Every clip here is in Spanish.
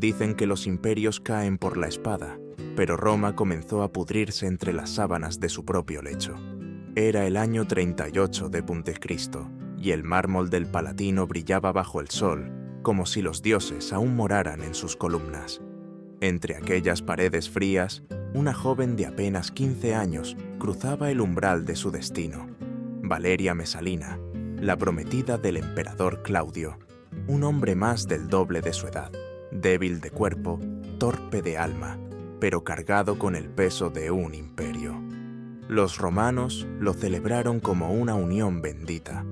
Dicen que los imperios caen por la espada, pero Roma comenzó a pudrirse entre las sábanas de su propio lecho. Era el año 38 de Montecristo, y el mármol del Palatino brillaba bajo el sol, como si los dioses aún moraran en sus columnas. Entre aquellas paredes frías, una joven de apenas 15 años cruzaba el umbral de su destino. Valeria Mesalina, la prometida del emperador Claudio, un hombre más del doble de su edad, débil de cuerpo, torpe de alma, pero cargado con el peso de un imperio. Los romanos lo celebraron como una unión bendita,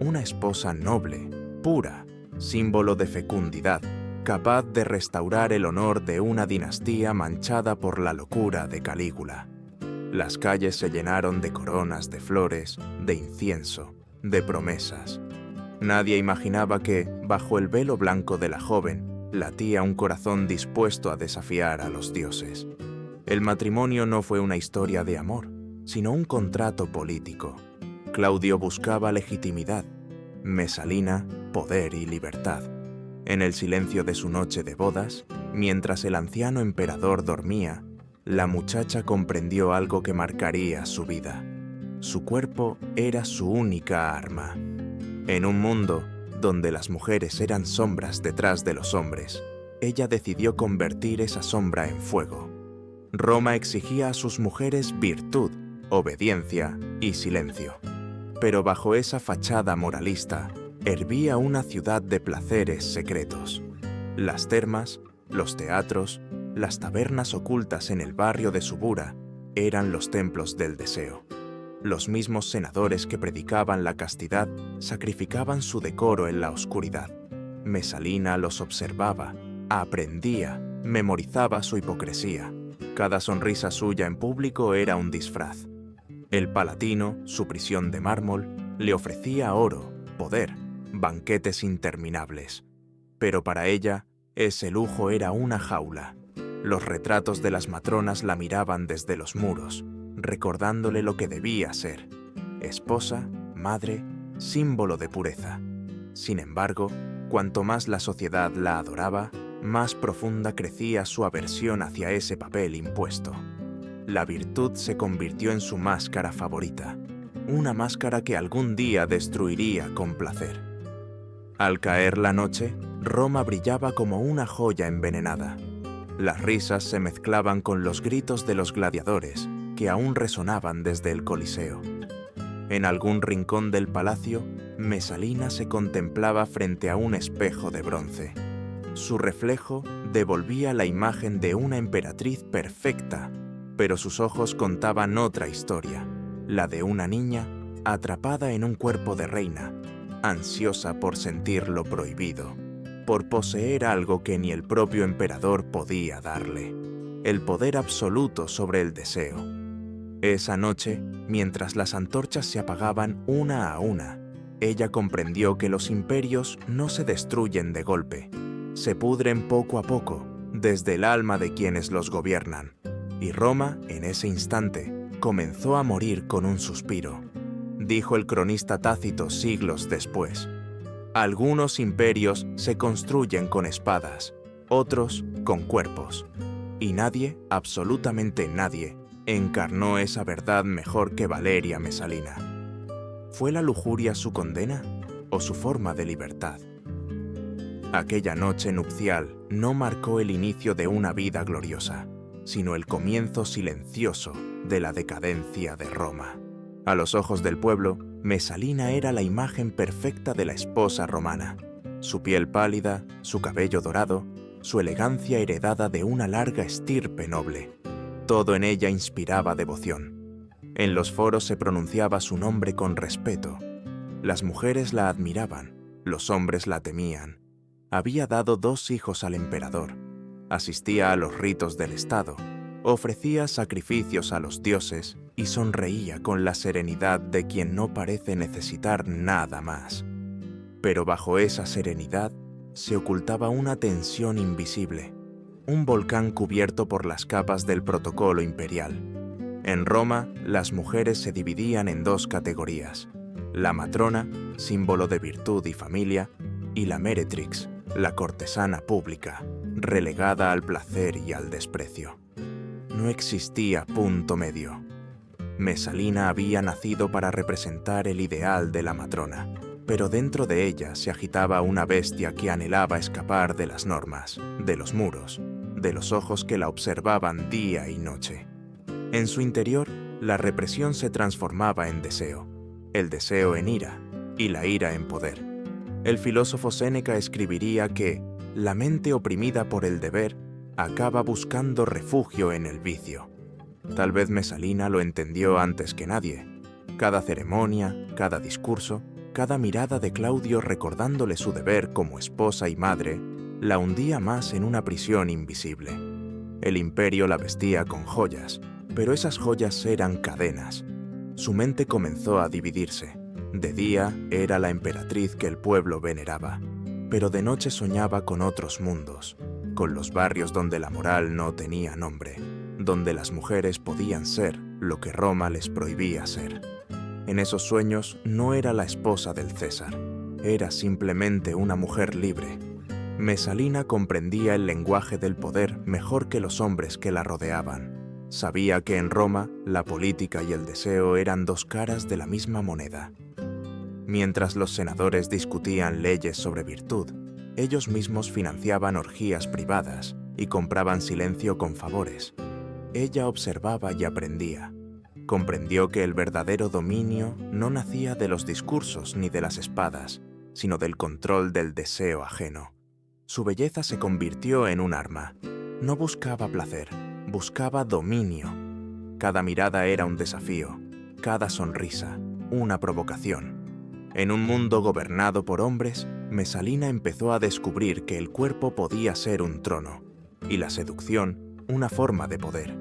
una esposa noble, pura, símbolo de fecundidad, capaz de restaurar el honor de una dinastía manchada por la locura de Calígula. Las calles se llenaron de coronas de flores, de incienso, de promesas. Nadie imaginaba que, bajo el velo blanco de la joven, latía un corazón dispuesto a desafiar a los dioses. El matrimonio no fue una historia de amor, sino un contrato político. Claudio buscaba legitimidad, Mesalina, poder y libertad. En el silencio de su noche de bodas, mientras el anciano emperador dormía, la muchacha comprendió algo que marcaría su vida. Su cuerpo era su única arma. En un mundo donde las mujeres eran sombras detrás de los hombres, ella decidió convertir esa sombra en fuego. Roma exigía a sus mujeres virtud, obediencia y silencio. Pero bajo esa fachada moralista, hervía una ciudad de placeres secretos. Las termas, los teatros, las tabernas ocultas en el barrio de Subura eran los templos del deseo. Los mismos senadores que predicaban la castidad sacrificaban su decoro en la oscuridad. Mesalina los observaba, aprendía, memorizaba su hipocresía. Cada sonrisa suya en público era un disfraz. El Palatino, su prisión de mármol, le ofrecía oro, poder, banquetes interminables. Pero para ella, ese lujo era una jaula. Los retratos de las matronas la miraban desde los muros, recordándole lo que debía ser: esposa, madre, símbolo de pureza. Sin embargo, cuanto más la sociedad la adoraba, más profunda crecía su aversión hacia ese papel impuesto. La virtud se convirtió en su máscara favorita, una máscara que algún día destruiría con placer. Al caer la noche, Roma brillaba como una joya envenenada. Las risas se mezclaban con los gritos de los gladiadores, que aún resonaban desde el Coliseo. En algún rincón del palacio, Mesalina se contemplaba frente a un espejo de bronce. Su reflejo devolvía la imagen de una emperatriz perfecta, pero sus ojos contaban otra historia, la de una niña atrapada en un cuerpo de reina, ansiosa por sentir lo prohibido, por poseer algo que ni el propio emperador podía darle, el poder absoluto sobre el deseo. Esa noche, mientras las antorchas se apagaban una a una, ella comprendió que los imperios no se destruyen de golpe, se pudren poco a poco, desde el alma de quienes los gobiernan. Y Roma, en ese instante, comenzó a morir con un suspiro. Dijo el cronista Tácito siglos después: algunos imperios se construyen con espadas, otros con cuerpos. Y nadie, absolutamente nadie, encarnó esa verdad mejor que Valeria Mesalina. ¿Fue la lujuria su condena o su forma de libertad? Aquella noche nupcial no marcó el inicio de una vida gloriosa, sino el comienzo silencioso de la decadencia de Roma. A los ojos del pueblo, Mesalina era la imagen perfecta de la esposa romana. Su piel pálida, su cabello dorado, su elegancia heredada de una larga estirpe noble. Todo en ella inspiraba devoción. En los foros se pronunciaba su nombre con respeto. Las mujeres la admiraban, los hombres la temían. Había dado 2 hijos al emperador. Asistía a los ritos del Estado, ofrecía sacrificios a los dioses y sonreía con la serenidad de quien no parece necesitar nada más. Pero bajo esa serenidad se ocultaba una tensión invisible, un volcán cubierto por las capas del protocolo imperial. En Roma, las mujeres se dividían en 2 categorías: la matrona, símbolo de virtud y familia, y la meretrix, la cortesana pública, relegada al placer y al desprecio. No existía punto medio. Mesalina había nacido para representar el ideal de la matrona, pero dentro de ella se agitaba una bestia que anhelaba escapar de las normas, de los muros, de los ojos que la observaban día y noche. En su interior, la represión se transformaba en deseo, el deseo en ira y la ira en poder. El filósofo Séneca escribiría que la mente oprimida por el deber acaba buscando refugio en el vicio. Tal vez Mesalina lo entendió antes que nadie. Cada ceremonia, cada discurso, cada mirada de Claudio recordándole su deber como esposa y madre, la hundía más en una prisión invisible. El imperio la vestía con joyas, pero esas joyas eran cadenas. Su mente comenzó a dividirse. De día era la emperatriz que el pueblo veneraba, pero de noche soñaba con otros mundos, con los barrios donde la moral no tenía nombre, donde las mujeres podían ser lo que Roma les prohibía ser. En esos sueños no era la esposa del César, era simplemente una mujer libre. Mesalina comprendía el lenguaje del poder mejor que los hombres que la rodeaban. Sabía que en Roma la política y el deseo eran dos caras de la misma moneda. Mientras los senadores discutían leyes sobre virtud, ellos mismos financiaban orgías privadas y compraban silencio con favores. Ella observaba y aprendía. Comprendió que el verdadero dominio no nacía de los discursos ni de las espadas, sino del control del deseo ajeno. Su belleza se convirtió en un arma. No buscaba placer, buscaba dominio. Cada mirada era un desafío, cada sonrisa, una provocación. En un mundo gobernado por hombres, Mesalina empezó a descubrir que el cuerpo podía ser un trono, y la seducción una forma de poder.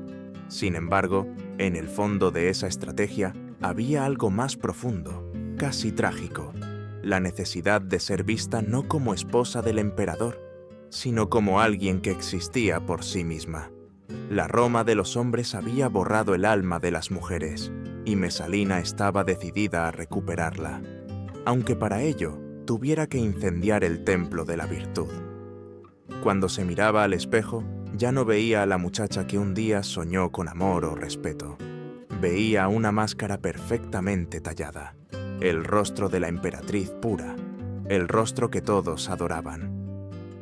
Sin embargo, en el fondo de esa estrategia había algo más profundo, casi trágico: la necesidad de ser vista no como esposa del emperador, sino como alguien que existía por sí misma. La Roma de los hombres había borrado el alma de las mujeres, y Mesalina estaba decidida a recuperarla, aunque para ello tuviera que incendiar el templo de la virtud. Cuando se miraba al espejo, ya no veía a la muchacha que un día soñó con amor o respeto. Veía una máscara perfectamente tallada, el rostro de la emperatriz pura, el rostro que todos adoraban.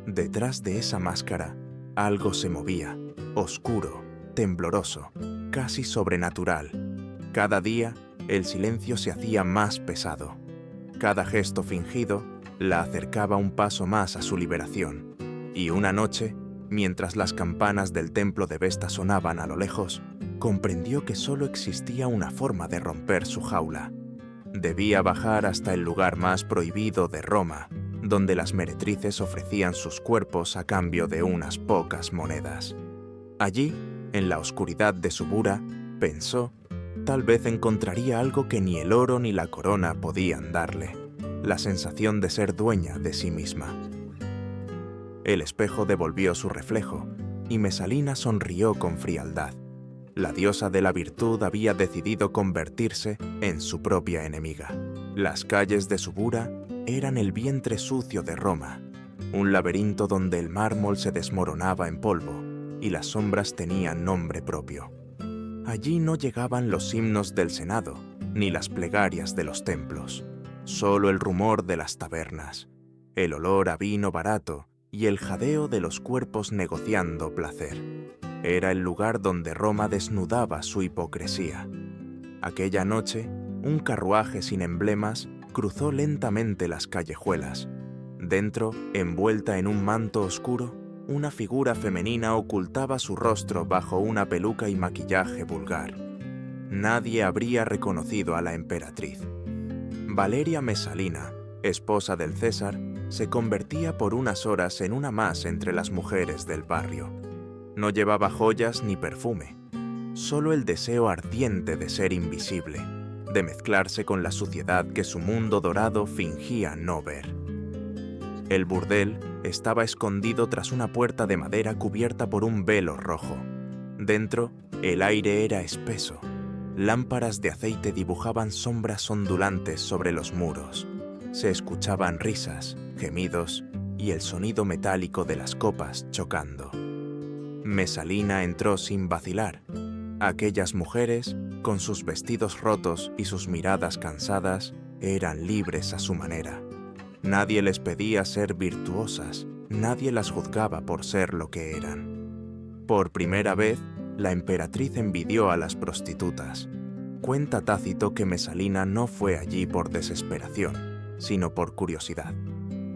Detrás de esa máscara, algo se movía, oscuro, tembloroso, casi sobrenatural. Cada día, el silencio se hacía más pesado. Cada gesto fingido la acercaba un paso más a su liberación. Y una noche, mientras las campanas del templo de Vesta sonaban a lo lejos, comprendió que solo existía una forma de romper su jaula. Debía bajar hasta el lugar más prohibido de Roma, donde las meretrices ofrecían sus cuerpos a cambio de unas pocas monedas. Allí, en la oscuridad de su bura, pensó, tal vez encontraría algo que ni el oro ni la corona podían darle: la sensación de ser dueña de sí misma. El espejo devolvió su reflejo, y Mesalina sonrió con frialdad. La diosa de la virtud había decidido convertirse en su propia enemiga. Las calles de Subura eran el vientre sucio de Roma, un laberinto donde el mármol se desmoronaba en polvo y las sombras tenían nombre propio. Allí no llegaban los himnos del Senado, ni las plegarias de los templos, solo el rumor de las tabernas, el olor a vino barato y el jadeo de los cuerpos negociando placer. Era el lugar donde Roma desnudaba su hipocresía. Aquella noche, un carruaje sin emblemas cruzó lentamente las callejuelas. Dentro, envuelta en un manto oscuro, una figura femenina ocultaba su rostro bajo una peluca y maquillaje vulgar. Nadie habría reconocido a la emperatriz. Valeria Mesalina, esposa del César, se convertía por unas horas en una más entre las mujeres del barrio. No llevaba joyas ni perfume, solo el deseo ardiente de ser invisible, de mezclarse con la suciedad que su mundo dorado fingía no ver. El burdel estaba escondido tras una puerta de madera cubierta por un velo rojo. Dentro, el aire era espeso. Lámparas de aceite dibujaban sombras ondulantes sobre los muros. Se escuchaban risas, gemidos y el sonido metálico de las copas chocando. Mesalina entró sin vacilar. Aquellas mujeres, con sus vestidos rotos y sus miradas cansadas, eran libres a su manera. Nadie les pedía ser virtuosas, nadie las juzgaba por ser lo que eran. Por primera vez, la emperatriz envidió a las prostitutas. Cuenta Tácito que Mesalina no fue allí por desesperación, sino por curiosidad.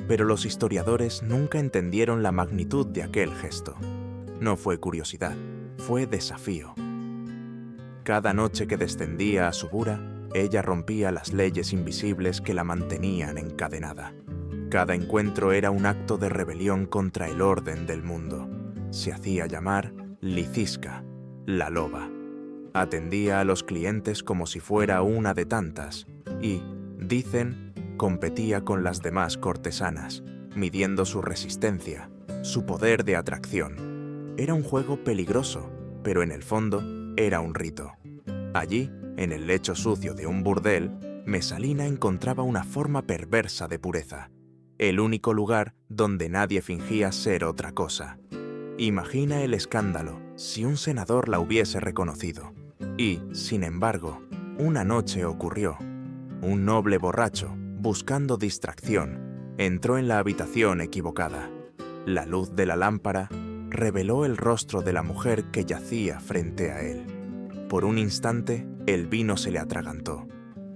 Pero los historiadores nunca entendieron la magnitud de aquel gesto. No fue curiosidad, fue desafío. Cada noche que descendía a Subura, ella rompía las leyes invisibles que la mantenían encadenada. Cada encuentro era un acto de rebelión contra el orden del mundo. Se hacía llamar Licisca, la loba. Atendía a los clientes como si fuera una de tantas y, dicen, competía con las demás cortesanas, midiendo su resistencia, su poder de atracción. Era un juego peligroso, pero en el fondo era un rito. Allí, en el lecho sucio de un burdel, Mesalina encontraba una forma perversa de pureza, el único lugar donde nadie fingía ser otra cosa. Imagina el escándalo si un senador la hubiese reconocido. Y, sin embargo, una noche ocurrió. Un noble borracho, buscando distracción, entró en la habitación equivocada. La luz de la lámpara reveló el rostro de la mujer que yacía frente a él. Por un instante, el vino se le atragantó.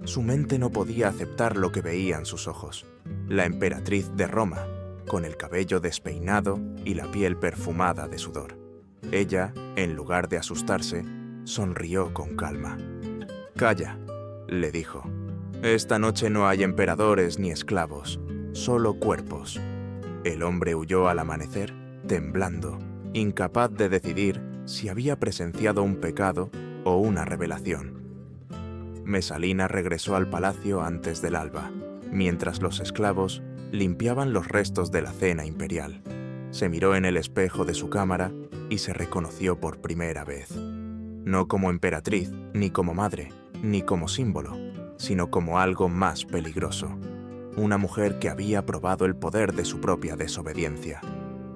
Su mente no podía aceptar lo que veían sus ojos. La emperatriz de Roma, con el cabello despeinado y la piel perfumada de sudor. Ella, en lugar de asustarse, sonrió con calma. «Calla», le dijo. «Esta noche no hay emperadores ni esclavos, solo cuerpos». El hombre huyó al amanecer, temblando, incapaz de decidir si había presenciado un pecado o una revelación. Mesalina regresó al palacio antes del alba, mientras los esclavos limpiaban los restos de la cena imperial. Se miró en el espejo de su cámara y se reconoció por primera vez. No como emperatriz, ni como madre, ni como símbolo, sino como algo más peligroso. Una mujer que había probado el poder de su propia desobediencia.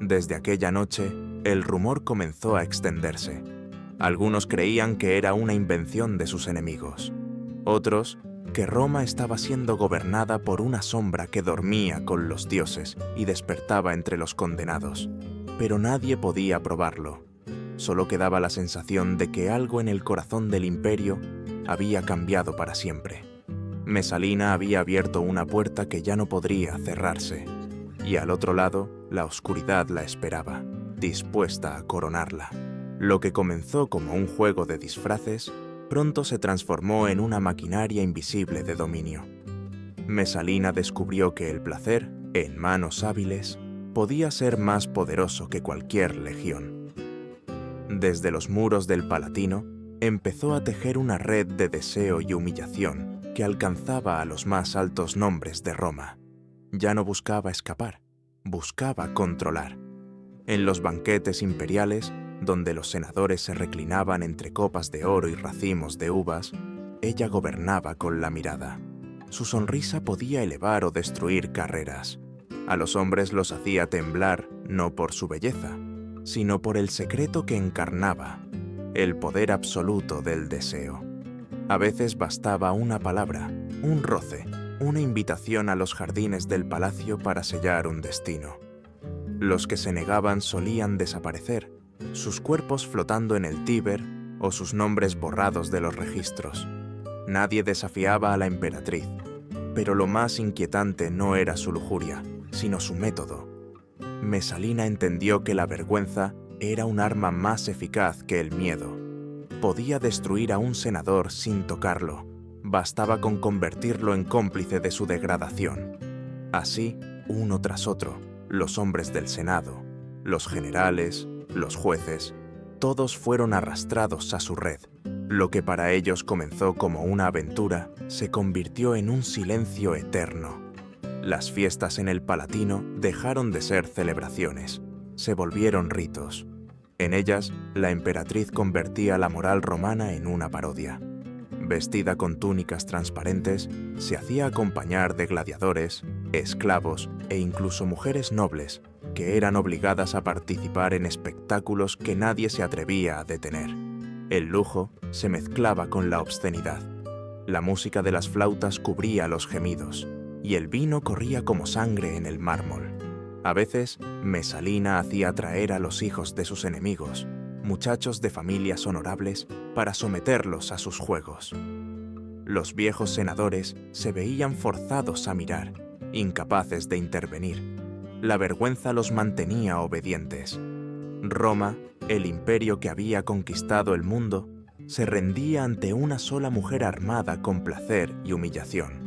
Desde aquella noche, el rumor comenzó a extenderse. Algunos creían que era una invención de sus enemigos. Otros, que Roma estaba siendo gobernada por una sombra que dormía con los dioses y despertaba entre los condenados. Pero nadie podía probarlo. Solo quedaba la sensación de que algo en el corazón del imperio había cambiado para siempre. Mesalina había abierto una puerta que ya no podría cerrarse, y al otro lado, la oscuridad la esperaba, dispuesta a coronarla. Lo que comenzó como un juego de disfraces, pronto se transformó en una maquinaria invisible de dominio. Mesalina descubrió que el placer, en manos hábiles, podía ser más poderoso que cualquier legión. Desde los muros del Palatino, empezó a tejer una red de deseo y humillación que alcanzaba a los más altos nombres de Roma. Ya no buscaba escapar, buscaba controlar. En los banquetes imperiales, donde los senadores se reclinaban entre copas de oro y racimos de uvas, ella gobernaba con la mirada. Su sonrisa podía elevar o destruir carreras. A los hombres los hacía temblar no por su belleza, sino por el secreto que encarnaba, el poder absoluto del deseo. A veces bastaba una palabra, un roce, una invitación a los jardines del palacio para sellar un destino. Los que se negaban solían desaparecer, sus cuerpos flotando en el Tíber o sus nombres borrados de los registros. Nadie desafiaba a la emperatriz, pero lo más inquietante no era su lujuria, sino su método. Mesalina entendió que la vergüenza era un arma más eficaz que el miedo. Podía destruir a un senador sin tocarlo, bastaba con convertirlo en cómplice de su degradación. Así, uno tras otro, los hombres del Senado, los generales, los jueces, todos fueron arrastrados a su red. Lo que para ellos comenzó como una aventura se convirtió en un silencio eterno. Las fiestas en el Palatino dejaron de ser celebraciones, se volvieron ritos. En ellas, la emperatriz convertía la moral romana en una parodia. Vestida con túnicas transparentes, se hacía acompañar de gladiadores, esclavos e incluso mujeres nobles que eran obligadas a participar en espectáculos que nadie se atrevía a detener. El lujo se mezclaba con la obscenidad. La música de las flautas cubría los gemidos, y el vino corría como sangre en el mármol. A veces, Mesalina hacía traer a los hijos de sus enemigos, muchachos de familias honorables, para someterlos a sus juegos. Los viejos senadores se veían forzados a mirar, incapaces de intervenir. La vergüenza los mantenía obedientes. Roma, el imperio que había conquistado el mundo, se rendía ante una sola mujer armada con placer y humillación.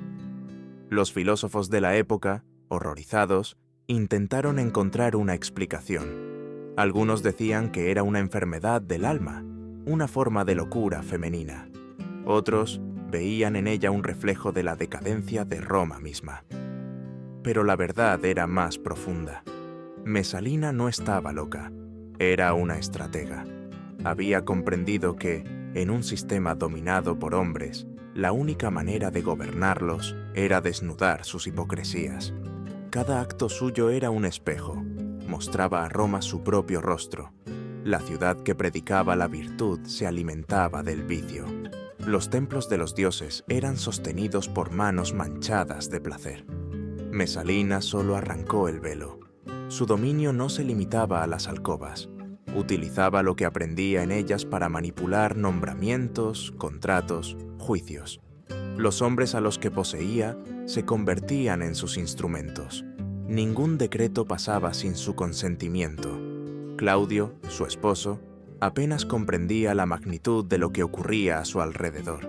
Los filósofos de la época, horrorizados, intentaron encontrar una explicación. Algunos decían que era una enfermedad del alma, una forma de locura femenina. Otros veían en ella un reflejo de la decadencia de Roma misma. Pero la verdad era más profunda. Mesalina no estaba loca, era una estratega. Había comprendido que, en un sistema dominado por hombres, la única manera de gobernarlos era desnudar sus hipocresías. Cada acto suyo era un espejo, mostraba a Roma su propio rostro. La ciudad que predicaba la virtud se alimentaba del vicio. Los templos de los dioses eran sostenidos por manos manchadas de placer. Mesalina solo arrancó el velo. Su dominio no se limitaba a las alcobas. Utilizaba lo que aprendía en ellas para manipular nombramientos, contratos, juicios. Los hombres a los que poseía se convertían en sus instrumentos. Ningún decreto pasaba sin su consentimiento. Claudio, su esposo, apenas comprendía la magnitud de lo que ocurría a su alrededor.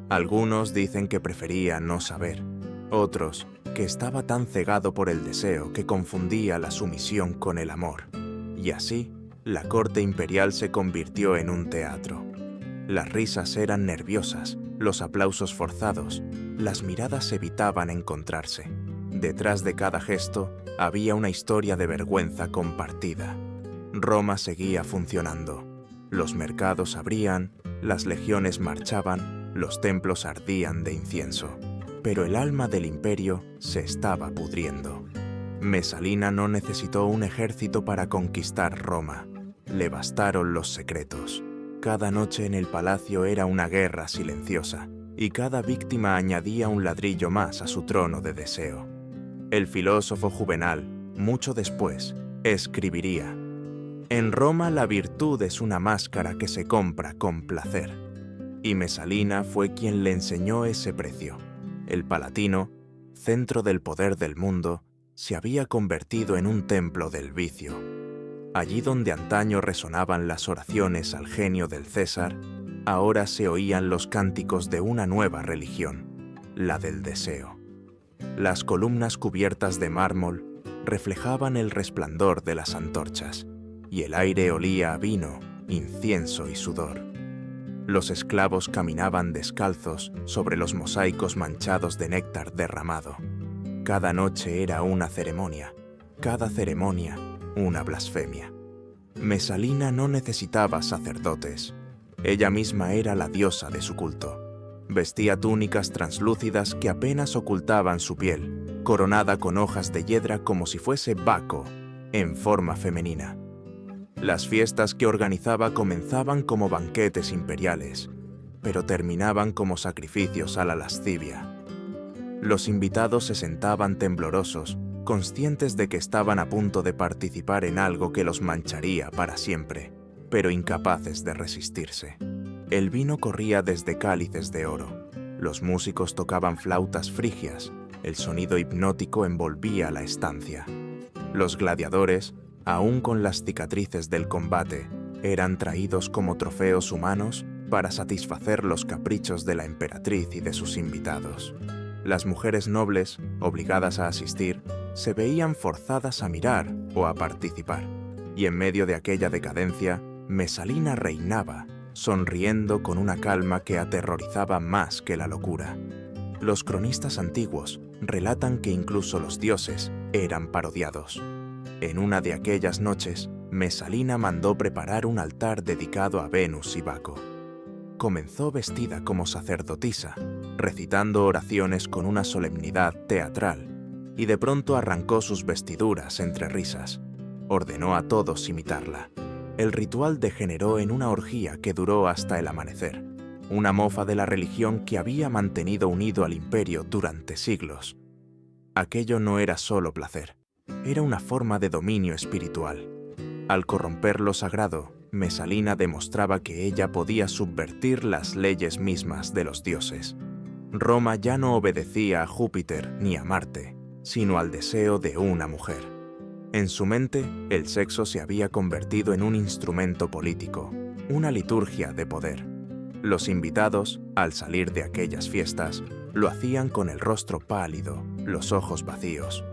Algunos dicen que prefería no saber. Otros, que estaba tan cegado por el deseo que confundía la sumisión con el amor. Y así, la corte imperial se convirtió en un teatro. Las risas eran nerviosas, los aplausos forzados, las miradas evitaban encontrarse. Detrás de cada gesto había una historia de vergüenza compartida. Roma seguía funcionando. Los mercados abrían, las legiones marchaban, los templos ardían de incienso. Pero el alma del imperio se estaba pudriendo. Mesalina no necesitó un ejército para conquistar Roma. Le bastaron los secretos. Cada noche en el palacio era una guerra silenciosa, y cada víctima añadía un ladrillo más a su trono de deseo. El filósofo Juvenal, mucho después, escribiría: «En Roma la virtud es una máscara que se compra con placer». Y Mesalina fue quien le enseñó ese precio. El Palatino, centro del poder del mundo, se había convertido en un templo del vicio. Allí donde antaño resonaban las oraciones al genio del César, ahora se oían los cánticos de una nueva religión, la del deseo. Las columnas cubiertas de mármol reflejaban el resplandor de las antorchas, y el aire olía a vino, incienso y sudor. Los esclavos caminaban descalzos sobre los mosaicos manchados de néctar derramado. Cada noche era una ceremonia, cada ceremonia una blasfemia. Mesalina no necesitaba sacerdotes. Ella misma era la diosa de su culto. Vestía túnicas translúcidas que apenas ocultaban su piel, coronada con hojas de hiedra como si fuese Baco, en forma femenina. Las fiestas que organizaba comenzaban como banquetes imperiales, pero terminaban como sacrificios a la lascivia. Los invitados se sentaban temblorosos, conscientes de que estaban a punto de participar en algo que los mancharía para siempre, pero incapaces de resistirse. El vino corría desde cálices de oro. Los músicos tocaban flautas frigias, el sonido hipnótico envolvía la estancia. Los gladiadores, aún con las cicatrices del combate, eran traídos como trofeos humanos para satisfacer los caprichos de la emperatriz y de sus invitados. Las mujeres nobles, obligadas a asistir, se veían forzadas a mirar o a participar, y en medio de aquella decadencia, Mesalina reinaba, sonriendo con una calma que aterrorizaba más que la locura. Los cronistas antiguos relatan que incluso los dioses eran parodiados. En una de aquellas noches, Mesalina mandó preparar un altar dedicado a Venus y Baco. Comenzó vestida como sacerdotisa, recitando oraciones con una solemnidad teatral, y de pronto arrancó sus vestiduras entre risas. Ordenó a todos imitarla. El ritual degeneró en una orgía que duró hasta el amanecer, una mofa de la religión que había mantenido unido al imperio durante siglos. Aquello no era solo placer, era una forma de dominio espiritual. Al corromper lo sagrado, Mesalina demostraba que ella podía subvertir las leyes mismas de los dioses. Roma ya no obedecía a Júpiter ni a Marte, sino al deseo de una mujer. En su mente, el sexo se había convertido en un instrumento político, una liturgia de poder. Los invitados, al salir de aquellas fiestas, lo hacían con el rostro pálido, los ojos vacíos.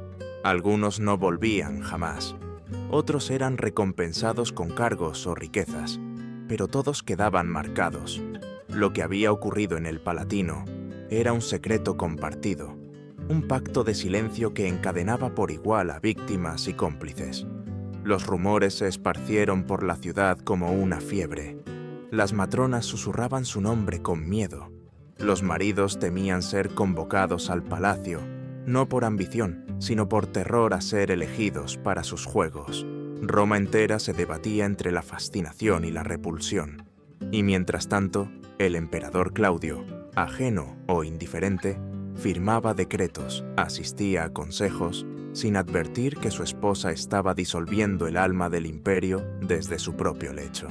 Algunos no volvían jamás. Otros eran recompensados con cargos o riquezas, pero todos quedaban marcados. Lo que había ocurrido en el Palatino era un secreto compartido, un pacto de silencio que encadenaba por igual a víctimas y cómplices. Los rumores se esparcieron por la ciudad como una fiebre. Las matronas susurraban su nombre con miedo. Los maridos temían ser convocados al palacio, no por ambición, sino por terror a ser elegidos para sus juegos. Roma entera se debatía entre la fascinación y la repulsión. Y mientras tanto, el emperador Claudio, ajeno o indiferente, firmaba decretos, asistía a consejos, sin advertir que su esposa estaba disolviendo el alma del imperio desde su propio lecho.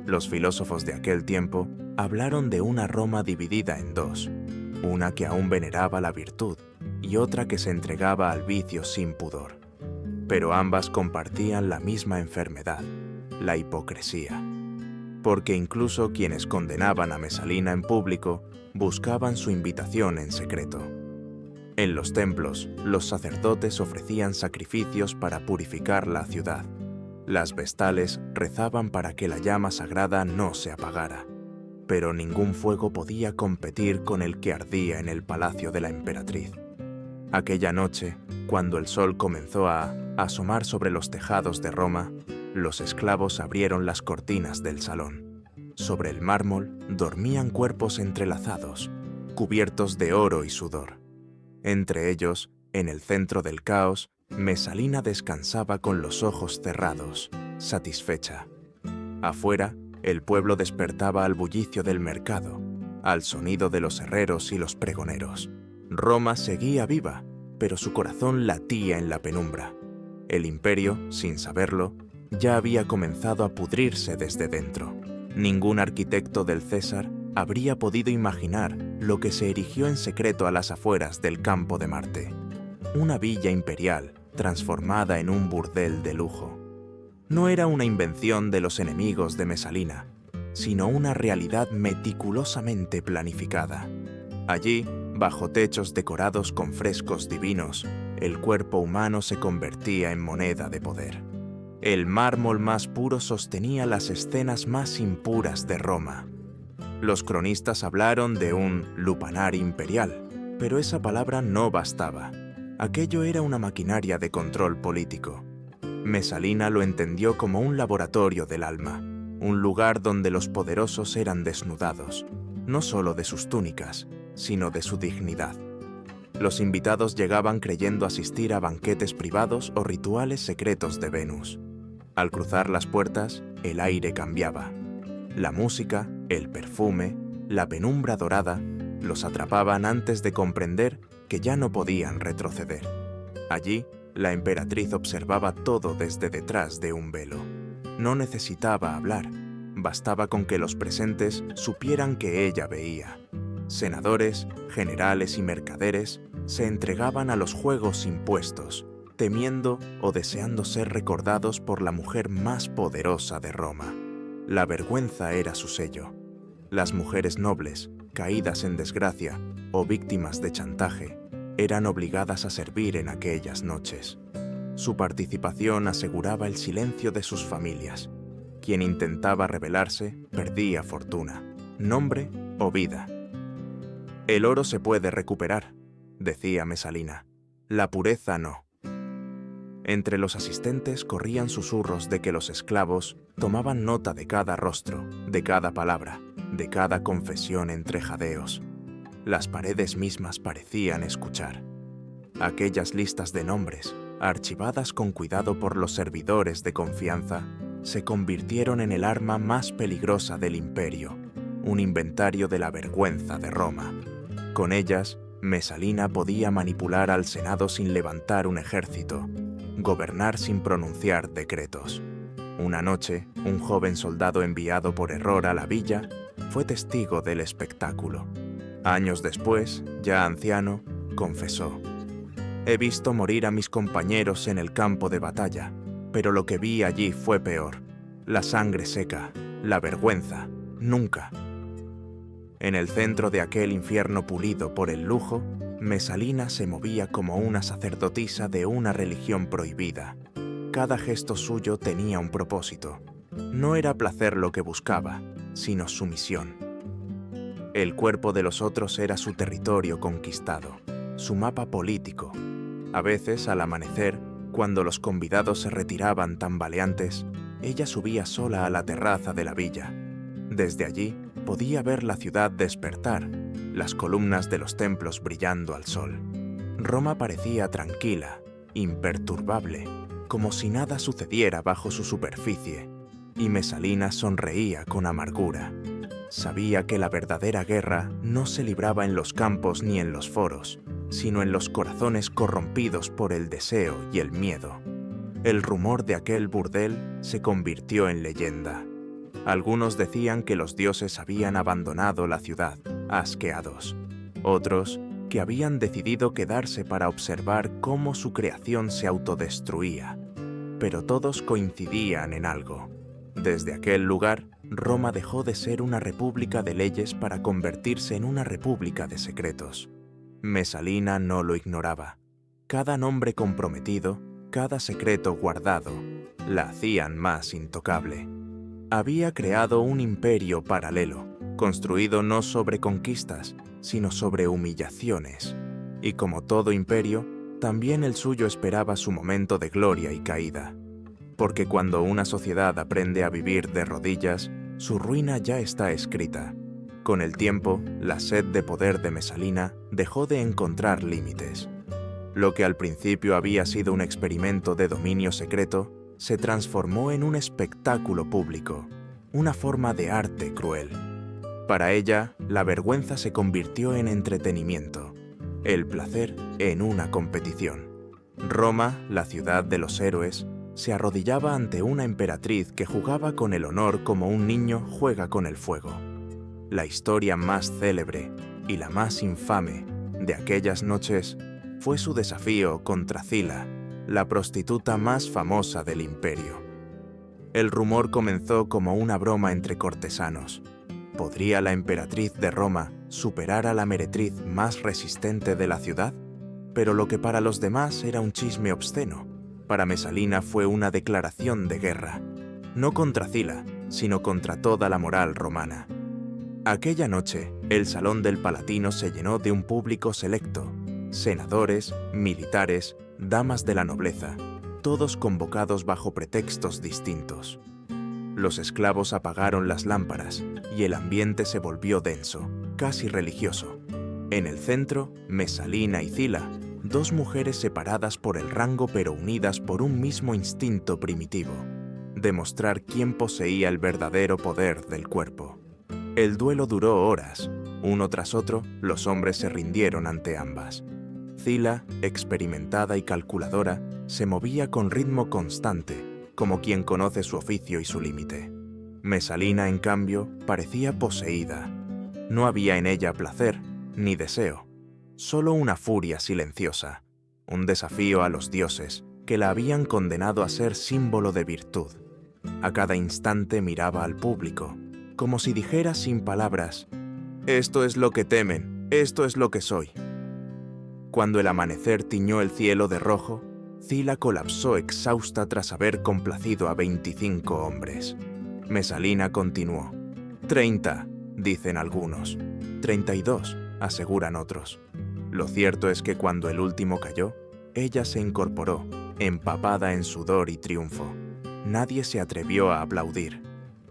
Los filósofos de aquel tiempo hablaron de una Roma dividida en dos, una que aún veneraba la virtud y otra que se entregaba al vicio sin pudor. Pero ambas compartían la misma enfermedad, la hipocresía. Porque incluso quienes condenaban a Mesalina en público buscaban su invitación en secreto. En los templos, los sacerdotes ofrecían sacrificios para purificar la ciudad. Las vestales rezaban para que la llama sagrada no se apagara. Pero ningún fuego podía competir con el que ardía en el palacio de la emperatriz. Aquella noche, cuando el sol comenzó a asomar sobre los tejados de Roma, los esclavos abrieron las cortinas del salón. Sobre el mármol dormían cuerpos entrelazados, cubiertos de oro y sudor. Entre ellos, en el centro del caos, Mesalina descansaba con los ojos cerrados, satisfecha. Afuera, el pueblo despertaba al bullicio del mercado, al sonido de los herreros y los pregoneros. Roma seguía viva, pero su corazón latía en la penumbra. El imperio, sin saberlo, ya había comenzado a pudrirse desde dentro. Ningún arquitecto del César habría podido imaginar lo que se erigió en secreto a las afueras del campo de Marte. Una villa imperial transformada en un burdel de lujo. No era una invención de los enemigos de Mesalina, sino una realidad meticulosamente planificada. Allí, bajo techos decorados con frescos divinos, el cuerpo humano se convertía en moneda de poder. El mármol más puro sostenía las escenas más impuras de Roma. Los cronistas hablaron de un lupanar imperial, pero esa palabra no bastaba. Aquello era una maquinaria de control político. Mesalina lo entendió como un laboratorio del alma, un lugar donde los poderosos eran desnudados, no solo de sus túnicas, sino de su dignidad. Los invitados llegaban creyendo asistir a banquetes privados o rituales secretos de Venus. Al cruzar las puertas, el aire cambiaba. La música, el perfume, la penumbra dorada, los atrapaban antes de comprender que ya no podían retroceder. Allí, la emperatriz observaba todo desde detrás de un velo. No necesitaba hablar, bastaba con que los presentes supieran que ella veía. Senadores, generales y mercaderes se entregaban a los juegos impuestos, temiendo o deseando ser recordados por la mujer más poderosa de Roma. La vergüenza era su sello. Las mujeres nobles, caídas en desgracia o víctimas de chantaje, eran obligadas a servir en aquellas noches. Su participación aseguraba el silencio de sus familias. Quien intentaba rebelarse perdía fortuna, nombre o vida. El oro se puede recuperar, decía Mesalina. La pureza no. Entre los asistentes corrían susurros de que los esclavos tomaban nota de cada rostro, de cada palabra, de cada confesión entre jadeos. Las paredes mismas parecían escuchar. Aquellas listas de nombres, archivadas con cuidado por los servidores de confianza, se convirtieron en el arma más peligrosa del imperio, un inventario de la vergüenza de Roma. Con ellas, Mesalina podía manipular al Senado sin levantar un ejército, gobernar sin pronunciar decretos. Una noche, un joven soldado enviado por error a la villa fue testigo del espectáculo. Años después, ya anciano, confesó: «He visto morir a mis compañeros en el campo de batalla, pero lo que vi allí fue peor. La sangre seca, la vergüenza, nunca». En el centro de aquel infierno pulido por el lujo, Mesalina se movía como una sacerdotisa de una religión prohibida. Cada gesto suyo tenía un propósito. No era placer lo que buscaba, sino sumisión. El cuerpo de los otros era su territorio conquistado, su mapa político. A veces, al amanecer, cuando los convidados se retiraban tambaleantes, ella subía sola a la terraza de la villa. Desde allí podía ver la ciudad despertar, las columnas de los templos brillando al sol. Roma parecía tranquila, imperturbable, como si nada sucediera bajo su superficie, y Mesalina sonreía con amargura. Sabía que la verdadera guerra no se libraba en los campos ni en los foros, sino en los corazones corrompidos por el deseo y el miedo. El rumor de aquel burdel se convirtió en leyenda. Algunos decían que los dioses habían abandonado la ciudad, asqueados. Otros, que habían decidido quedarse para observar cómo su creación se autodestruía. Pero todos coincidían en algo. Desde aquel lugar, Roma dejó de ser una república de leyes para convertirse en una república de secretos. Mesalina no lo ignoraba. Cada nombre comprometido, cada secreto guardado, la hacían más intocable. Había creado un imperio paralelo, construido no sobre conquistas, sino sobre humillaciones. Y como todo imperio, también el suyo esperaba su momento de gloria y caída. Porque cuando una sociedad aprende a vivir de rodillas, su ruina ya está escrita. Con el tiempo, la sed de poder de Mesalina dejó de encontrar límites. Lo que al principio había sido un experimento de dominio secreto, se transformó en un espectáculo público, una forma de arte cruel. Para ella, la vergüenza se convirtió en entretenimiento, el placer en una competición. Roma, la ciudad de los héroes, se arrodillaba ante una emperatriz que jugaba con el honor como un niño juega con el fuego. La historia más célebre y la más infame de aquellas noches fue su desafío contra Cila, la prostituta más famosa del imperio. El rumor comenzó como una broma entre cortesanos. ¿Podría la emperatriz de Roma superar a la meretriz más resistente de la ciudad? Pero lo que para los demás era un chisme obsceno, para Mesalina fue una declaración de guerra, no contra Cila, sino contra toda la moral romana. Aquella noche, el salón del Palatino se llenó de un público selecto, senadores, militares, damas de la nobleza, todos convocados bajo pretextos distintos. Los esclavos apagaron las lámparas y el ambiente se volvió denso, casi religioso. En el centro, Mesalina y Cila, dos mujeres separadas por el rango pero unidas por un mismo instinto primitivo, demostrar quién poseía el verdadero poder del cuerpo. El duelo duró horas. Uno tras otro, los hombres se rindieron ante ambas. Cila, experimentada y calculadora, se movía con ritmo constante, como quien conoce su oficio y su límite. Mesalina, en cambio, parecía poseída. No había en ella placer, ni deseo, solo una furia silenciosa, un desafío a los dioses que la habían condenado a ser símbolo de virtud. A cada instante miraba al público, como si dijera sin palabras: «Esto es lo que temen, esto es lo que soy». Cuando el amanecer tiñó el cielo de rojo, Cila colapsó exhausta tras haber complacido a 25 hombres. Mesalina continuó. 30, dicen algunos. 32, aseguran otros. Lo cierto es que cuando el último cayó, ella se incorporó, empapada en sudor y triunfo. Nadie se atrevió a aplaudir.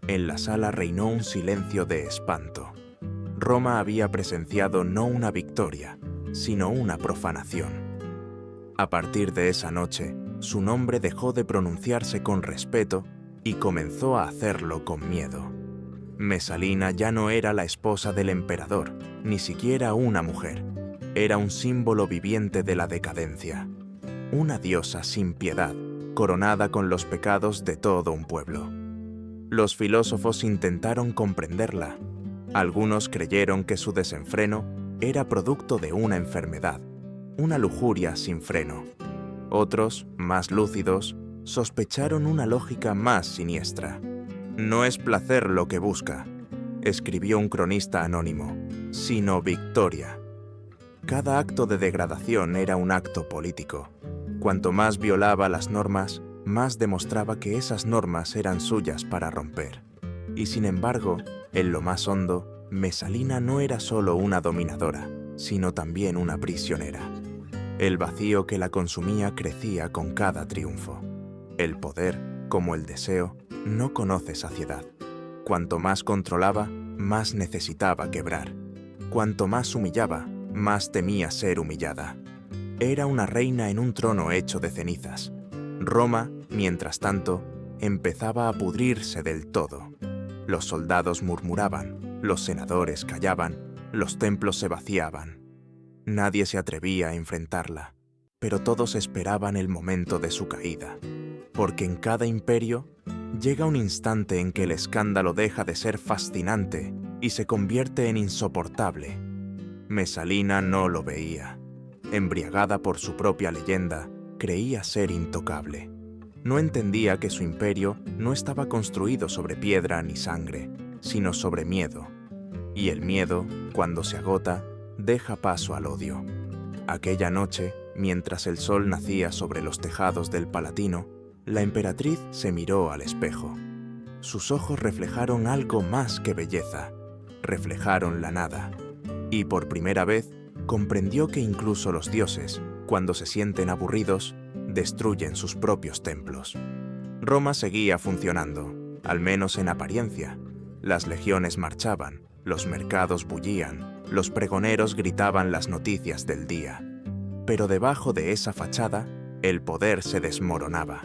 En la sala reinó un silencio de espanto. Roma había presenciado no una victoria, sino una profanación. A partir de esa noche, su nombre dejó de pronunciarse con respeto y comenzó a hacerlo con miedo. Mesalina ya no era la esposa del emperador, ni siquiera una mujer. Era un símbolo viviente de la decadencia. Una diosa sin piedad, coronada con los pecados de todo un pueblo. Los filósofos intentaron comprenderla. Algunos creyeron que su desenfreno era producto de una enfermedad, una lujuria sin freno. Otros, más lúcidos, sospecharon una lógica más siniestra. No es placer lo que busca, escribió un cronista anónimo, sino victoria. Cada acto de degradación era un acto político. Cuanto más violaba las normas, más demostraba que esas normas eran suyas para romper. Y sin embargo, en lo más hondo, Mesalina no era solo una dominadora, sino también una prisionera. El vacío que la consumía crecía con cada triunfo. El poder, como el deseo, no conoce saciedad. Cuanto más controlaba, más necesitaba quebrar. Cuanto más humillaba, más temía ser humillada. Era una reina en un trono hecho de cenizas. Roma, mientras tanto, empezaba a pudrirse del todo. Los soldados murmuraban, los senadores callaban, los templos se vaciaban. Nadie se atrevía a enfrentarla, pero todos esperaban el momento de su caída, porque en cada imperio llega un instante en que el escándalo deja de ser fascinante y se convierte en insoportable. Mesalina no lo veía. Embriagada por su propia leyenda, creía ser intocable. No entendía que su imperio no estaba construido sobre piedra ni sangre, sino sobre miedo. Y el miedo, cuando se agota, deja paso al odio. Aquella noche, mientras el sol nacía sobre los tejados del Palatino, la emperatriz se miró al espejo. Sus ojos reflejaron algo más que belleza, reflejaron la nada. Y por primera vez, comprendió que incluso los dioses, cuando se sienten aburridos, destruyen sus propios templos. Roma seguía funcionando, al menos en apariencia. Las legiones marchaban, los mercados bullían, los pregoneros gritaban las noticias del día. Pero debajo de esa fachada, el poder se desmoronaba.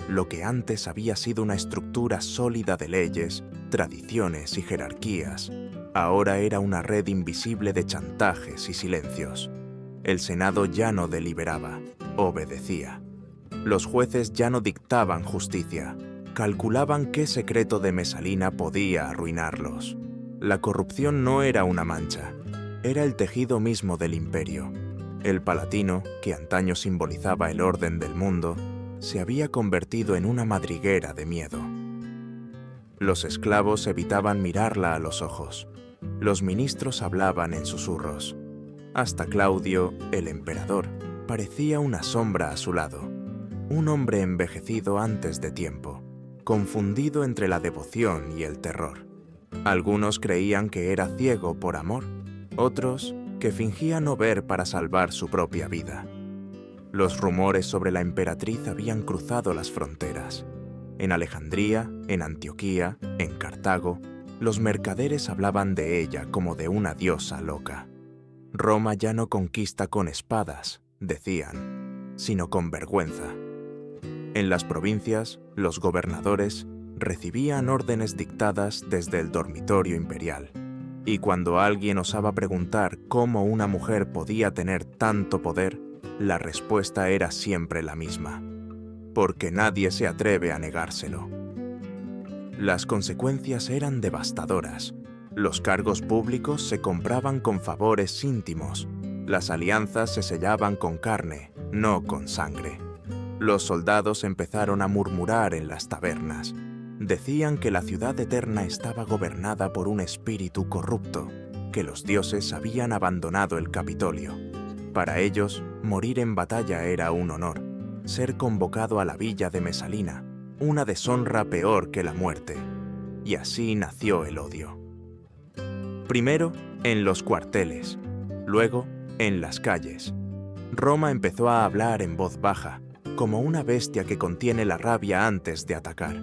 Lo que antes había sido una estructura sólida de leyes, tradiciones y jerarquías, ahora era una red invisible de chantajes y silencios. El Senado ya no deliberaba, obedecía. Los jueces ya no dictaban justicia, calculaban qué secreto de Mesalina podía arruinarlos. La corrupción no era una mancha, era el tejido mismo del imperio. El Palatino, que antaño simbolizaba el orden del mundo, se había convertido en una madriguera de miedo. Los esclavos evitaban mirarla a los ojos. Los ministros hablaban en susurros. Hasta Claudio, el emperador, parecía una sombra a su lado, un hombre envejecido antes de tiempo, confundido entre la devoción y el terror. Algunos creían que era ciego por amor, otros que fingía no ver para salvar su propia vida. Los rumores sobre la emperatriz habían cruzado las fronteras. En Alejandría, en Antioquía, en Cartago, los mercaderes hablaban de ella como de una diosa loca. Roma ya no conquista con espadas, decían, sino con vergüenza. En las provincias, los gobernadores recibían órdenes dictadas desde el dormitorio imperial. Y cuando alguien osaba preguntar cómo una mujer podía tener tanto poder, la respuesta era siempre la misma: porque nadie se atreve a negárselo. Las consecuencias eran devastadoras. Los cargos públicos se compraban con favores íntimos. Las alianzas se sellaban con carne, no con sangre. Los soldados empezaron a murmurar en las tabernas. Decían que la ciudad eterna estaba gobernada por un espíritu corrupto, que los dioses habían abandonado el Capitolio. Para ellos, morir en batalla era un honor. Ser convocado a la villa de Mesalina, una deshonra peor que la muerte. Y así nació el odio. Primero, en los cuarteles, luego, en las calles. Roma empezó a hablar en voz baja, como una bestia que contiene la rabia antes de atacar.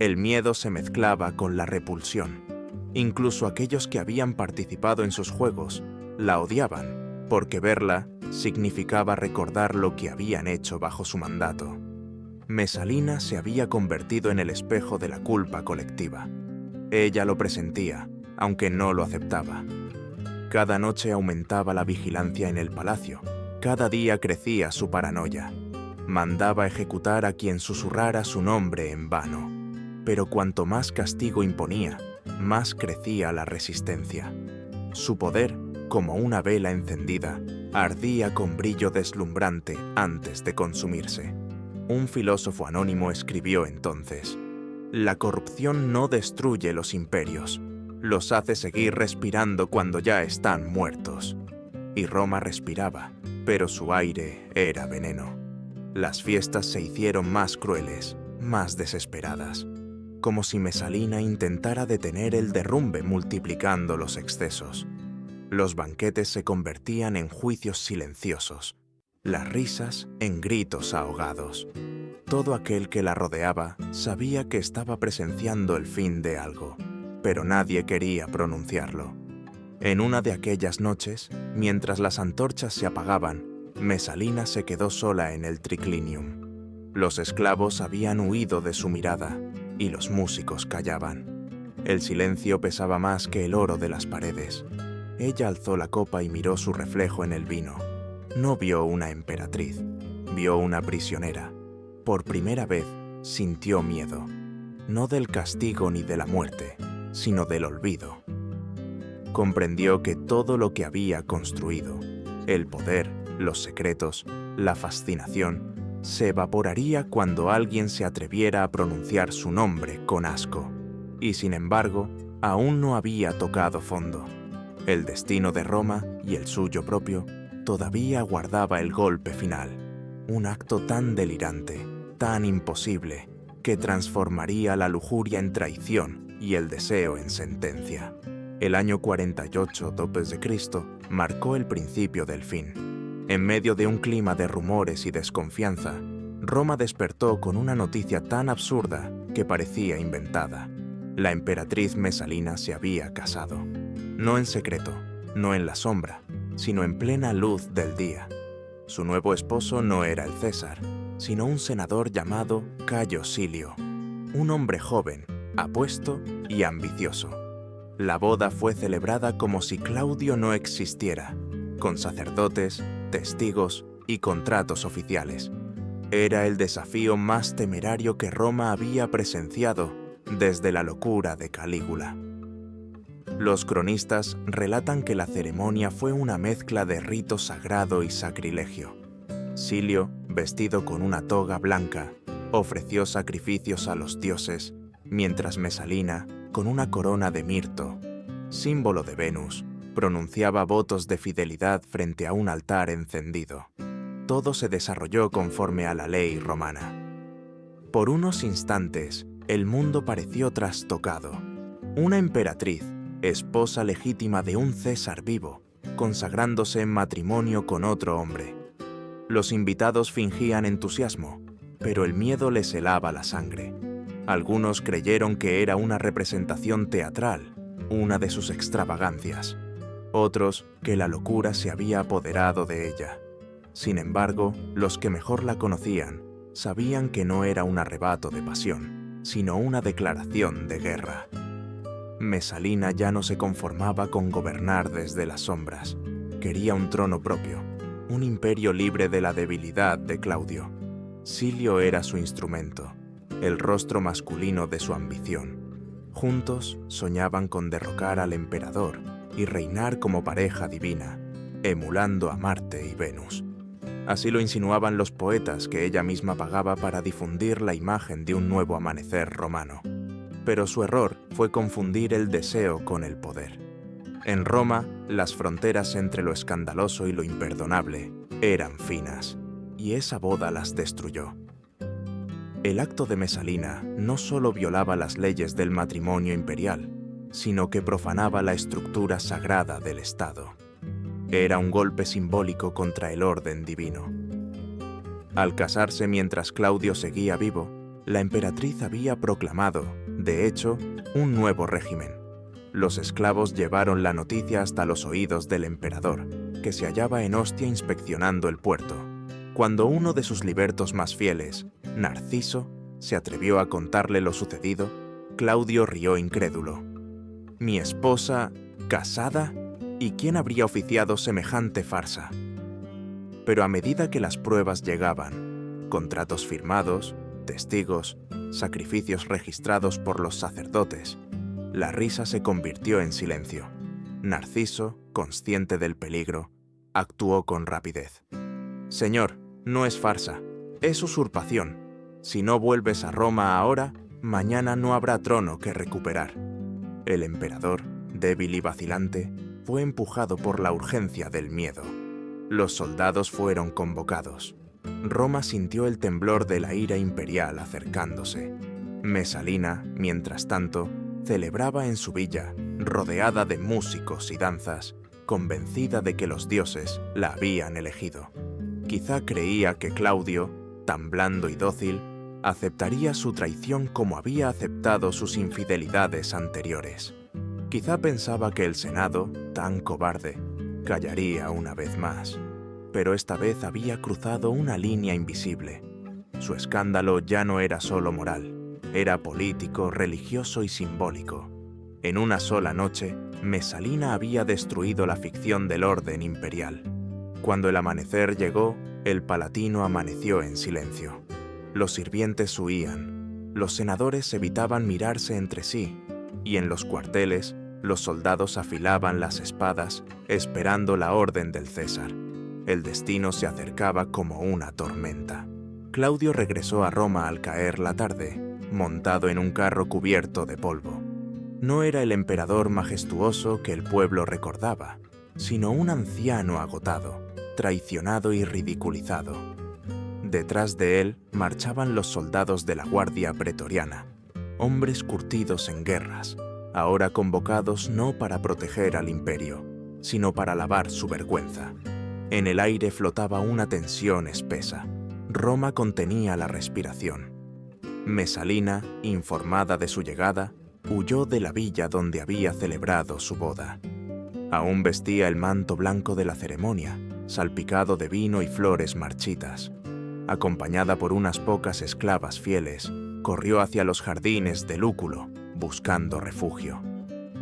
El miedo se mezclaba con la repulsión. Incluso aquellos que habían participado en sus juegos la odiaban, porque verla significaba recordar lo que habían hecho bajo su mandato. Mesalina se había convertido en el espejo de la culpa colectiva. Ella lo presentía, aunque no lo aceptaba. Cada noche aumentaba la vigilancia en el palacio. Cada día crecía su paranoia. Mandaba ejecutar a quien susurrara su nombre en vano. Pero cuanto más castigo imponía, más crecía la resistencia. Su poder, como una vela encendida, ardía con brillo deslumbrante antes de consumirse. Un filósofo anónimo escribió entonces: «La corrupción no destruye los imperios, los hace seguir respirando cuando ya están muertos». Y Roma respiraba, pero su aire era veneno. Las fiestas se hicieron más crueles, más desesperadas, como si Mesalina intentara detener el derrumbe multiplicando los excesos. Los banquetes se convertían en juicios silenciosos, las risas en gritos ahogados. Todo aquel que la rodeaba sabía que estaba presenciando el fin de algo, pero nadie quería pronunciarlo. En una de aquellas noches, mientras las antorchas se apagaban, Mesalina se quedó sola en el triclinium. Los esclavos habían huido de su mirada y los músicos callaban. El silencio pesaba más que el oro de las paredes. Ella alzó la copa y miró su reflejo en el vino. No vio una emperatriz, vio una prisionera. Por primera vez sintió miedo, no del castigo ni de la muerte, sino del olvido. Comprendió que todo lo que había construido, el poder, los secretos, la fascinación, se evaporaría cuando alguien se atreviera a pronunciar su nombre con asco. Y sin embargo, aún no había tocado fondo. El destino de Roma y el suyo propio todavía guardaba el golpe final, un acto tan delirante, tan imposible, que transformaría la lujuria en traición y el deseo en sentencia. El año 48 d.C. marcó el principio del fin. En medio de un clima de rumores y desconfianza, Roma despertó con una noticia tan absurda que parecía inventada. La emperatriz Mesalina se había casado. No en secreto, no en la sombra, sino en plena luz del día. Su nuevo esposo no era el César, sino un senador llamado Cayo Silio, un hombre joven, apuesto y ambicioso. La boda fue celebrada como si Claudio no existiera, con sacerdotes, testigos y contratos oficiales. Era el desafío más temerario que Roma había presenciado desde la locura de Calígula. Los cronistas relatan que la ceremonia fue una mezcla de rito sagrado y sacrilegio. Silio, vestido con una toga blanca, ofreció sacrificios a los dioses, mientras Mesalina, con una corona de mirto, símbolo de Venus, pronunciaba votos de fidelidad frente a un altar encendido. Todo se desarrolló conforme a la ley romana. Por unos instantes, el mundo pareció trastocado. Una emperatriz, esposa legítima de un César vivo, consagrándose en matrimonio con otro hombre. Los invitados fingían entusiasmo, pero el miedo les helaba la sangre. Algunos creyeron que era una representación teatral, una de sus extravagancias. Otros, que la locura se había apoderado de ella. Sin embargo, los que mejor la conocían, sabían que no era un arrebato de pasión, sino una declaración de guerra. Mesalina ya no se conformaba con gobernar desde las sombras. Quería un trono propio, un imperio libre de la debilidad de Claudio. Silio era su instrumento, el rostro masculino de su ambición. Juntos soñaban con derrocar al emperador y reinar como pareja divina, emulando a Marte y Venus. Así lo insinuaban los poetas que ella misma pagaba para difundir la imagen de un nuevo amanecer romano. Pero su error fue confundir el deseo con el poder. En Roma, las fronteras entre lo escandaloso y lo imperdonable eran finas, y esa boda las destruyó. El acto de Mesalina no solo violaba las leyes del matrimonio imperial, sino que profanaba la estructura sagrada del Estado. Era un golpe simbólico contra el orden divino. Al casarse mientras Claudio seguía vivo, la emperatriz había proclamado, de hecho, un nuevo régimen. Los esclavos llevaron la noticia hasta los oídos del emperador, que se hallaba en Ostia inspeccionando el puerto, cuando uno de sus libertos más fieles, Narciso, se atrevió a contarle lo sucedido. Claudio rió incrédulo. ¿Mi esposa, casada? ¿Y quién habría oficiado semejante farsa? Pero a medida que las pruebas llegaban, contratos firmados, testigos, sacrificios registrados por los sacerdotes, la risa se convirtió en silencio. Narciso, consciente del peligro, actuó con rapidez. «Señor, no es farsa, es usurpación. Si no vuelves a Roma ahora, mañana no habrá trono que recuperar». El emperador, débil y vacilante, fue empujado por la urgencia del miedo. Los soldados fueron convocados. Roma sintió el temblor de la ira imperial acercándose. Mesalina, mientras tanto, celebraba en su villa, rodeada de músicos y danzas, convencida de que los dioses la habían elegido. Quizá creía que Claudio, tan blando y dócil, aceptaría su traición como había aceptado sus infidelidades anteriores. Quizá pensaba que el Senado, tan cobarde, callaría una vez más. Pero esta vez había cruzado una línea invisible. Su escándalo ya no era solo moral, era político, religioso y simbólico. En una sola noche, Mesalina había destruido la ficción del orden imperial. Cuando el amanecer llegó, el Palatino amaneció en silencio. Los sirvientes huían, los senadores evitaban mirarse entre sí, y en los cuarteles, los soldados afilaban las espadas, esperando la orden del César. El destino se acercaba como una tormenta. Claudio regresó a Roma al caer la tarde, montado en un carro cubierto de polvo. No era el emperador majestuoso que el pueblo recordaba, sino un anciano agotado, traicionado y ridiculizado. Detrás de él marchaban los soldados de la Guardia Pretoriana, hombres curtidos en guerras, ahora convocados no para proteger al imperio, sino para lavar su vergüenza. En el aire flotaba una tensión espesa. Roma contenía la respiración. Mesalina, informada de su llegada, huyó de la villa donde había celebrado su boda. Aún vestía el manto blanco de la ceremonia, salpicado de vino y flores marchitas. Acompañada por unas pocas esclavas fieles, corrió hacia los jardines de Lúculo, buscando refugio.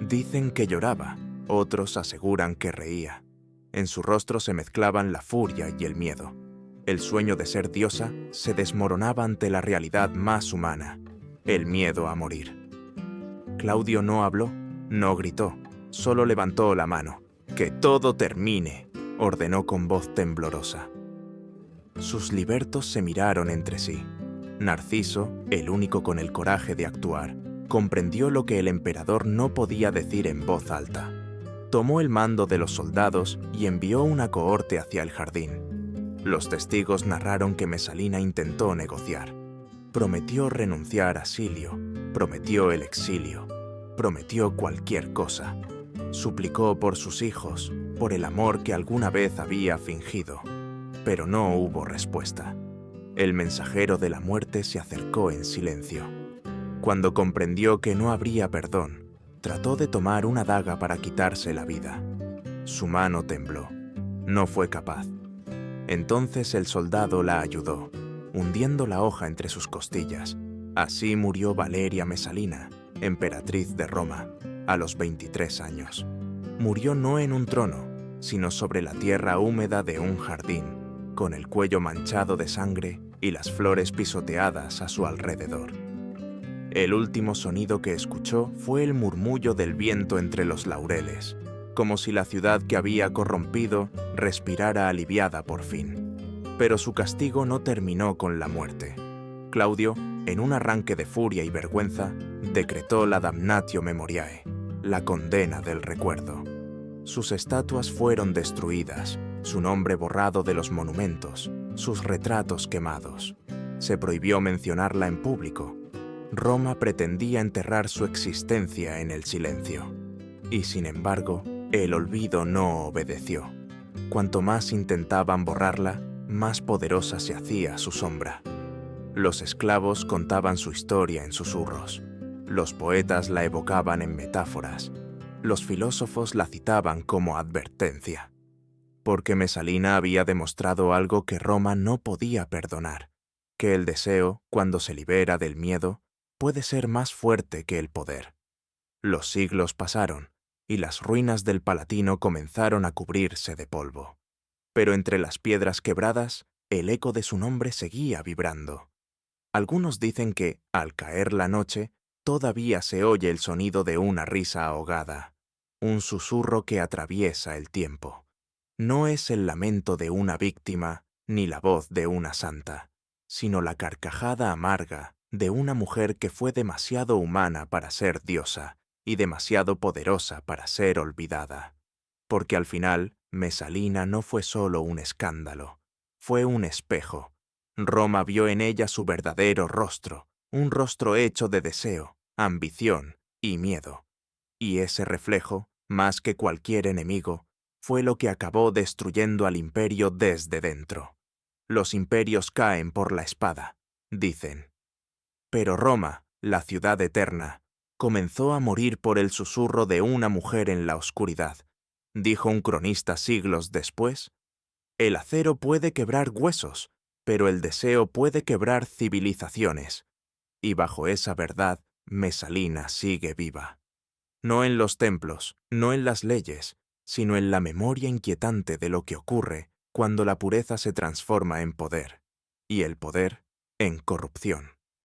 Dicen que lloraba, otros aseguran que reía. En su rostro se mezclaban la furia y el miedo. El sueño de ser diosa se desmoronaba ante la realidad más humana, el miedo a morir. Claudio no habló, no gritó, solo levantó la mano. «Que todo termine», ordenó con voz temblorosa. Sus libertos se miraron entre sí. Narciso, el único con el coraje de actuar, comprendió lo que el emperador no podía decir en voz alta. Tomó el mando de los soldados y envió una cohorte hacia el jardín. Los testigos narraron que Mesalina intentó negociar. Prometió renunciar a Silio, prometió el exilio, prometió cualquier cosa. Suplicó por sus hijos, por el amor que alguna vez había fingido, pero no hubo respuesta. El mensajero de la muerte se acercó en silencio. Cuando comprendió que no habría perdón, trató de tomar una daga para quitarse la vida. Su mano tembló. No fue capaz. Entonces el soldado la ayudó, hundiendo la hoja entre sus costillas. Así murió Valeria Mesalina, emperatriz de Roma, a los 23 años. Murió no en un trono, sino sobre la tierra húmeda de un jardín, con el cuello manchado de sangre y las flores pisoteadas a su alrededor. El último sonido que escuchó fue el murmullo del viento entre los laureles, como si la ciudad que había corrompido respirara aliviada por fin. Pero su castigo no terminó con la muerte. Claudio, en un arranque de furia y vergüenza, decretó la damnatio memoriae, la condena del recuerdo. Sus estatuas fueron destruidas, su nombre borrado de los monumentos, sus retratos quemados. Se prohibió mencionarla en público. Roma pretendía enterrar su existencia en el silencio. Y sin embargo, el olvido no obedeció. Cuanto más intentaban borrarla, más poderosa se hacía su sombra. Los esclavos contaban su historia en susurros. Los poetas la evocaban en metáforas. Los filósofos la citaban como advertencia. porque Mesalina había demostrado algo que Roma no podía perdonar, que el deseo, cuando se libera del miedo, puede ser más fuerte que el poder. Los siglos pasaron, y las ruinas del Palatino comenzaron a cubrirse de polvo. Pero entre las piedras quebradas, el eco de su nombre seguía vibrando. Algunos dicen que, al caer la noche, todavía se oye el sonido de una risa ahogada, un susurro que atraviesa el tiempo. No es el lamento de una víctima ni la voz de una santa, sino la carcajada amarga de una mujer que fue demasiado humana para ser diosa y demasiado poderosa para ser olvidada. Porque al final, Mesalina no fue solo un escándalo, fue un espejo. Roma vio en ella su verdadero rostro, un rostro hecho de deseo, ambición y miedo. Y ese reflejo, más que cualquier enemigo, fue lo que acabó destruyendo al imperio desde dentro. Los imperios caen por la espada, dicen. Pero Roma, la ciudad eterna, comenzó a morir por el susurro de una mujer en la oscuridad. Dijo un cronista siglos después: el acero puede quebrar huesos, pero el deseo puede quebrar civilizaciones. Y bajo esa verdad, Mesalina sigue viva. No en los templos, no en las leyes, sino en la memoria inquietante de lo que ocurre cuando la pureza se transforma en poder, y el poder en corrupción.